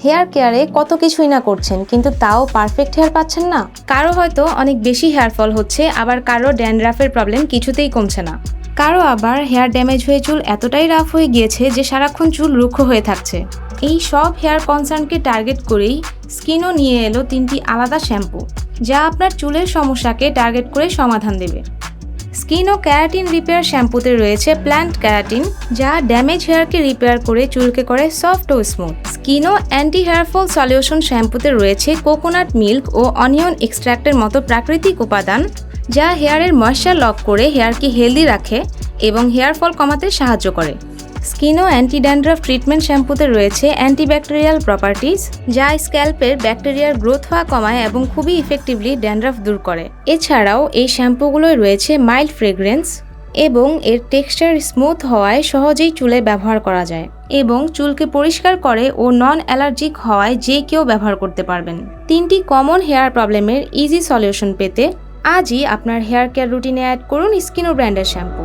Hair কেয়ারে কত কিছুই না করছেন কিন্তু তাও পারফেক্ট হেয়ার পাচ্ছেন না। কারো হয়তো অনেক বেশি হেয়ার ফল হচ্ছে, আবার কারো ড্যান্ড্রাফের প্রবলেম কিছুতেই কমছে না। কারো আবার হেয়ার ড্যামেজ হয়ে চুল এতটাই রাফ হয়ে গিয়েছে যে সারাক্ষণ চুল রুক্ষ হয়ে থাকছে। এই সব হেয়ার কনসার্নকে টার্গেট করেই স্কিনও নিয়ে এলো 3টি আলাদা শ্যাম্পু, যা আপনার চুলের সমস্যাকে টার্গেট করে সমাধান দেবে। স্কিন ও ক্যারাটিন রিপেয়ার শ্যাম্পুতে রয়েছে প্ল্যান্ট ক্যারাটিন, যা ড্যামেজ হেয়ারকে রিপেয়ার করে চুলকে করে সফট ও স্মুথ। স্কিন ও অ্যান্টি হেয়ার ফল সলিউশন শ্যাম্পুতে রয়েছে কোকোনাট মিল্ক ও অনিয়ন এক্সট্র্যাক্টের মতো প্রাকৃতিক উপাদান, যা হেয়ারের ময়েশ্চার লক করে হেয়ারকে হেলদি রাখে এবং হেয়ার ফল কমাতে সাহায্য করে। স্কিন ও অ্যান্টি ড্যান্ড্রাফ ট্রিটমেন্ট শ্যাম্পুতে রয়েছে অ্যান্টিব্যাকটেরিয়াল প্রপার্টিজ, যা স্ক্যাল্পের ব্যাকটেরিয়ার গ্রোথ হওয়া কমায় এবং খুবই ইফেক্টিভলি ড্যান্ড্রাফ দূর করে। এছাড়াও এই শ্যাম্পুগুলোয় রয়েছে মাইল্ড ফ্রেগ্রেন্স এবং এর টেক্সচার স্মুথ হওয়ায় সহজেই চুলে ব্যবহার করা যায় এবং চুলকে পরিষ্কার করে ও নন অ্যালার্জিক হওয়ায় যে কেউ ব্যবহার করতে পারবেন। 3টি কমন হেয়ার প্রবলেমের ইজি সলিউশন পেতে আজই আপনার হেয়ার কেয়ার রুটিনে অ্যাড করুন স্কিনো ব্র্যান্ডের শ্যাম্পু।